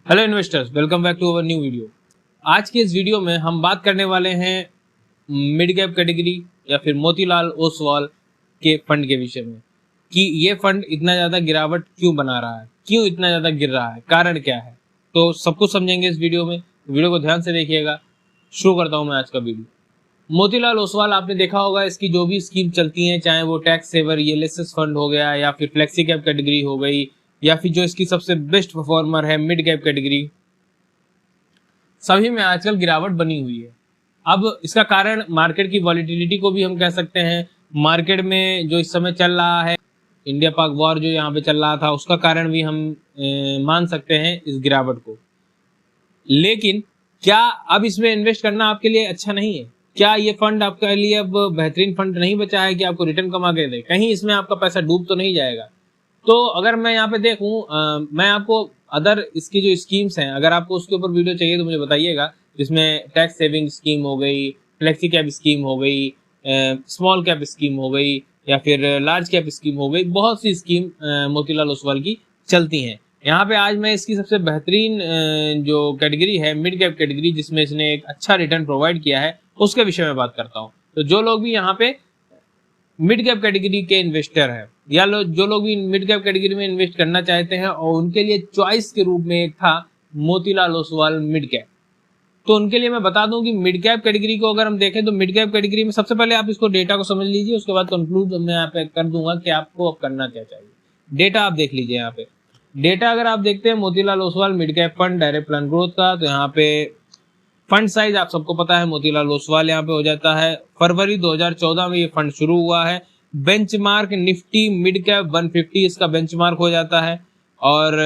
Hello investors, welcome back to our new video. आज के इस वीडियो में हम बात करने वाले हैं मिड कैप कैटेगरी या फिर मोतीलाल ओसवाल के फंड के विषय में कि ये फंड इतना ज़्यादा गिरावट क्यों बना रहा है, क्यों इतना ज़्यादा गिर रहा है, कारण क्या है। तो सब कुछ समझेंगे इस वीडियो में। वीडियो को ध्यान से देखिएगा। शुरू करता हूँ मैं आज का वीडियो। मोतीलाल ओसवाल, आपने देखा होगा इसकी जो भी स्कीम चलती हैं, चाहे वो टैक्स सेवर ईएलएसएस फंड हो गया या फिर फ्लेक्सी कैप कैटेगरी हो गई या फिर जो इसकी सबसे बेस्ट परफॉर्मर है मिड कैप कैटेगरी, सभी में आजकल गिरावट बनी हुई है। अब इसका कारण मार्केट की वॉलीटिलिटी को भी हम कह सकते हैं। मार्केट में जो इस समय चल रहा है, इंडिया पाक वॉर जो यहाँ पे चल रहा था, उसका कारण भी हम मान सकते हैं इस गिरावट को। लेकिन क्या अब इसमें इन्वेस्ट करना आपके लिए अच्छा नहीं है? क्या ये फंड आपके लिए अब बेहतरीन फंड नहीं बचा है कि आपको रिटर्न कमा के दे? कहीं इसमें आपका पैसा डूब तो नहीं जाएगा? तो अगर मैं यहाँ पे देखूं, मैं आपको अदर इसकी जो स्कीम्स हैं, अगर आपको उसके ऊपर वीडियो चाहिए तो मुझे बताइएगा। जिसमें टैक्स सेविंग स्कीम हो गई, फ्लेक्सी कैप स्कीम हो गई, स्मॉल कैप स्कीम हो गई या फिर लार्ज कैप स्कीम हो गई, बहुत सी स्कीम मोतीलाल ओसवाल की चलती हैं। यहाँ पे आज मैं इसकी सबसे बेहतरीन जो कैटेगरी है मिड कैप कैटेगरी, जिसमें इसने एक अच्छा रिटर्न प्रोवाइड किया है, उसके विषय में बात करता हूँ। तो जो लोग भी यहाँ पे मिड कैप कैटेगरी के इन्वेस्टर हैं या जो लोग भी मिड कैप कैटेगरी में इन्वेस्ट करना चाहते हैं और उनके लिए चॉइस के रूप में एक था मोतीलाल ओसवाल मिड कैप, तो उनके लिए मैं बता दूं कि मिड कैप कैटेगरी को अगर हम देखें तो मिड कैप कैटेगरी में सबसे पहले आप इसको डेटा को समझ लीजिए, उसके बाद कंक्लूड मैं यहाँ पे कर दूंगा कि आपको अब करना क्या चाहिए। डेटा आप देख लीजिए। यहाँ पे डेटा अगर आप देखते हैं Motilal Oswal mid cap fund direct plan growth का, तो यहाँ पे फंड साइज आप सबको पता है मोतीलाल ओसवाल यहाँ पे हो जाता है। फरवरी 2014 में ये फंड शुरू हुआ है। बेंचमार्क निफ्टी मिड कैप 150 इसका बेंचमार्क हो जाता है। और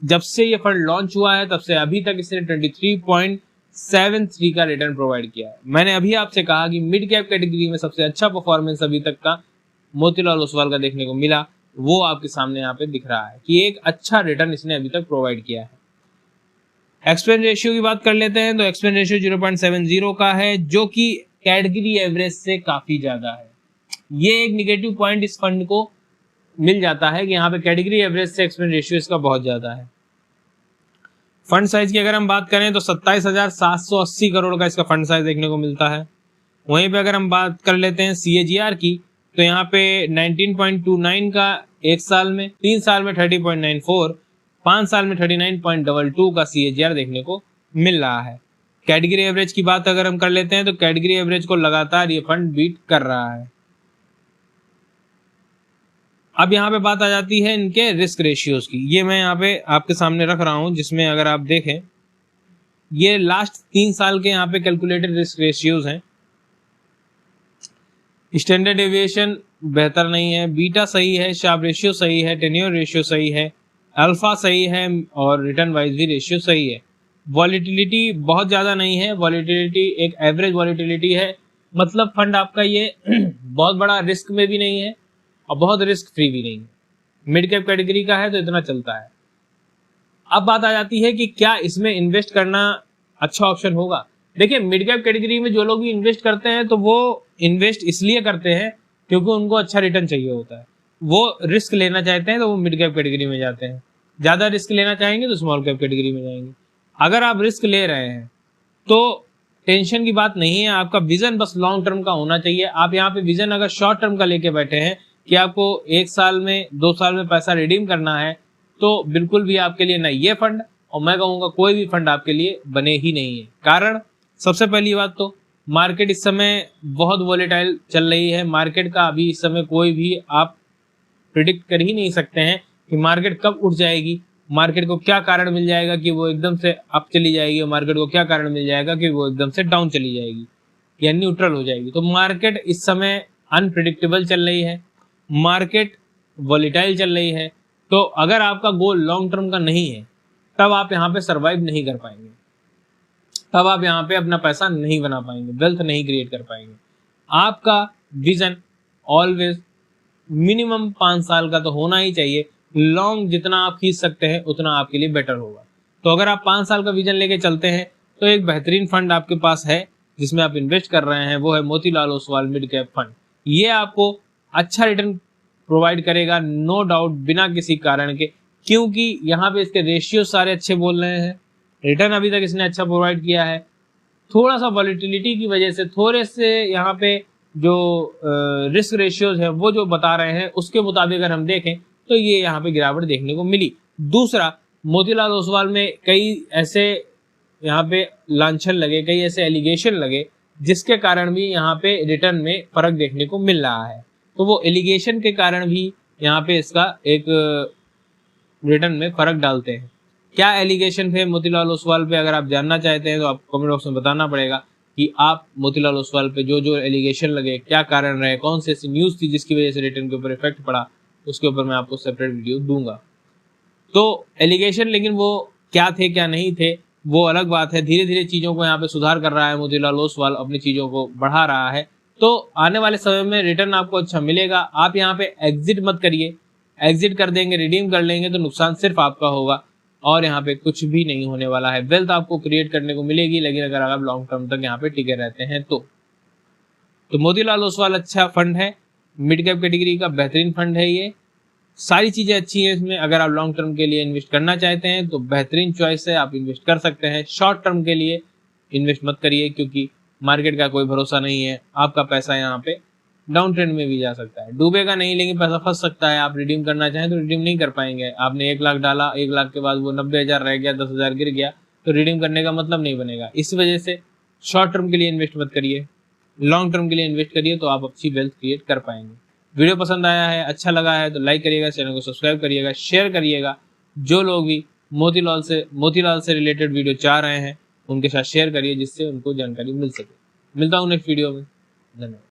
जब से ये फंड लॉन्च हुआ है तब से अभी तक इसने 23.73 का रिटर्न प्रोवाइड किया है। मैंने अभी आपसे कहा कि मिड कैप कैटेगरी में सबसे अच्छा परफॉर्मेंस अभी तक का मोतीलाल ओसवाल का देखने को मिला, वो आपके सामने यहाँ पे दिख रहा है कि एक अच्छा रिटर्न इसने अभी तक प्रोवाइड किया है। एक्सपेंस रेशियो की बात कर लेते हैं तो एक्सपेंस रेशियो 0.70 का है, जो कि कैटेगरी एवरेज से काफी ज्यादा है। ये एक निगेटिव पॉइंट इस फंड को मिल जाता है कि यहाँ पे कैटेगरी एवरेज से एक्सपेंस रेशियो इसका बहुत ज्यादा है। फंड साइज की अगर हम बात करें तो 27,780 करोड़ का इसका फंड साइज देखने को मिलता है। वहीं पे अगर हम बात कर लेते हैं CAGR की, तो यहाँ पे 19.29 का एक साल में, 3 साल में 30.94, 5 साल में 39.22 का CAGR देखने को मिल रहा है। कैटेगरी एवरेज की बात अगर हम कर लेते हैं तो कैटेगरी एवरेज को लगातार ये फंड बीट कर रहा है। अब यहाँ पे बात आ जाती है इनके रिस्क रेशियोज की। ये मैं यहाँ पे आपके सामने रख रहा हूँ, जिसमें अगर आप देखें ये लास्ट 3 साल के यहाँ पे कैलकुलेटेड रिस्क रेशियोज हैं। स्टैंडर्ड डेविएशन बेहतर नहीं है, बीटा सही है, शार्प रेशियो सही है, टेन्योर रेशियो सही है, अल्फा सही है और रिटर्न वाइज भी रेशियो सही है। वॉलीटिलिटी बहुत ज़्यादा नहीं है, वॉलीटिलिटी एक एवरेज वॉलीटिलिटी है। मतलब फंड आपका ये बहुत बड़ा रिस्क में भी नहीं है और बहुत रिस्क फ्री भी नहीं है। मिड कैप कैटेगरी का है तो इतना चलता है। अब बात आ जाती है कि क्या इसमें इन्वेस्ट करना अच्छा ऑप्शन होगा। देखिए, मिड कैप कैटेगरी में जो लोग भी इन्वेस्ट करते हैं तो वो इन्वेस्ट इसलिए करते हैं क्योंकि उनको अच्छा रिटर्न चाहिए होता है। वो रिस्क लेना चाहते हैं तो वो मिड कैप कैटेगरी में जाते हैं, ज्यादा रिस्क लेना चाहेंगे तो स्मॉल कैप कैटेगरी में जाएंगे। अगर आप रिस्क ले रहे हैं तो टेंशन की बात नहीं है, आपका विजन बस लॉन्ग टर्म का होना चाहिए। आप यहाँ पे विजन अगर शॉर्ट टर्म का लेके बैठे हैं कि आपको 1 साल में 2 साल में पैसा रिडीम करना है, तो बिल्कुल भी आपके लिए ना ये फंड, और मैं कहूँगा कोई भी फंड आपके लिए बने ही नहीं है। कारण सबसे पहली बात तो मार्केट इस समय बहुत वॉलेटाइल चल रही है। मार्केट का अभी इस समय कोई भी आप प्रिडिक्ट कर ही नहीं सकते हैं कि मार्केट कब उठ जाएगी, मार्केट को क्या कारण मिल जाएगा कि वो एकदम से अप चली जाएगी, और मार्केट को क्या कारण मिल जाएगा कि वो एकदम से डाउन चली जाएगी या न्यूट्रल हो जाएगी। तो मार्केट इस समय अनप्रिडिक्टेबल चल रही है, मार्केट वॉलेटाइल चल रही है। तो अगर आपका गोल लॉन्ग टर्म का नहीं है तब आप यहाँ पे सरवाइव नहीं कर पाएंगे, तब आप यहाँ पे अपना पैसा नहीं बना पाएंगे, वेल्थ नहीं क्रिएट कर पाएंगे। आपका विजन ऑलवेज मिनिमम 5 साल का तो होना ही चाहिए। लॉन्ग जितना आप खींच सकते हैं उतना आपके लिए बेटर होगा। तो अगर आप 5 साल का विजन लेके चलते हैं तो एक बेहतरीन फंड आपके पास है जिसमें आप इन्वेस्ट कर रहे हैं, वो है Motilal Oswal mid cap fund. ये आपको अच्छा रिटर्न प्रोवाइड करेगा, नो डाउट, बिना किसी कारण के क्योंकि यहाँ पे इसके रेशियो सारे अच्छे बोल रहे हैं, रिटर्न अभी तक इसने अच्छा प्रोवाइड किया है। थोड़ा सा वॉलेटिलिटी की वजह से थोड़े से यहाँ पे जो रिस्क रेशियोज है वो जो बता रहे हैं उसके मुताबिक अगर हम देखें तो ये यहाँ पे गिरावट देखने को मिली। दूसरा, मोतीलाल ओसवाल में कई ऐसे यहाँ पे लांछन लगे, कई ऐसे एलिगेशन लगे जिसके कारण भी यहाँ पे रिटर्न में फर्क देखने को मिल रहा है। तो वो एलिगेशन के कारण भी यहाँ पे इसका एक रिटर्न में फर्क डालते हैं। क्या एलिगेशन थे मोतीलाल ओसवाल पे, अगर आप जानना चाहते हैं तो आप कमेंट बॉक्स में बताना पड़ेगा कि आप मोतीलाल ओसवाल पे जो जो एलिगेशन लगे, क्या कारण रहे, कौन सी ऐसी न्यूज़ थी जिसकी वजह से रिटर्न के ऊपर इफेक्ट पड़ा, उसके ऊपर मैं आपको सेपरेट वीडियो दूंगा। तो एलिगेशन, लेकिन वो क्या थे क्या नहीं थे वो अलग बात है। धीरे धीरे चीज़ों को यहाँ पे सुधार कर रहा है मोतीलाल ओसवाल, अपनी चीज़ों को बढ़ा रहा है। तो आने वाले समय में रिटर्न आपको अच्छा मिलेगा। आप यहाँ पे एग्जिट मत करिए, एग्जिट कर देंगे, रिडीम कर लेंगे तो नुकसान सिर्फ आपका होगा और यहाँ पे कुछ भी नहीं होने वाला है। वेल्थ आपको क्रिएट करने को मिलेगी, लेकिन अगर आप लॉन्ग टर्म तक यहाँ पे टिके रहते हैं तो मोतीलाल ओसवाल अच्छा फंड है, मिड कैप कैटेगरी का बेहतरीन फंड है। ये सारी चीज़ें अच्छी हैं इसमें। अगर आप लॉन्ग टर्म के लिए इन्वेस्ट करना चाहते हैं तो बेहतरीन चॉइस है, आप इन्वेस्ट कर सकते हैं। शॉर्ट टर्म के लिए इन्वेस्ट मत करिए क्योंकि मार्केट का कोई भरोसा नहीं है। आपका पैसा यहाँ पे डाउन ट्रेंड में भी जा सकता है, डूबेगा नहीं लेकिन पैसा फंस सकता है। आप रिडीम करना चाहें तो रिडीम नहीं कर पाएंगे। आपने 1 लाख डाला, 1 लाख के बाद वो 90,000 रह गया, 10,000 गिर गया तो रिडीम करने का मतलब नहीं बनेगा। इस वजह से शॉर्ट टर्म के लिए इन्वेस्ट मत करिए, लॉन्ग टर्म के लिए इन्वेस्ट करिए तो आप अच्छी वेल्थ क्रिएट कर पाएंगे। वीडियो पसंद आया है, अच्छा लगा है तो लाइक करिएगा, चैनल को सब्सक्राइब करिएगा, शेयर करिएगा। जो लोग भी मोतीलाल से रिलेटेड वीडियो चाह रहे हैं उनके साथ शेयर करिए जिससे उनको जानकारी मिल सके। मिलता हूँ नेक्स्ट वीडियो में। धन्यवाद।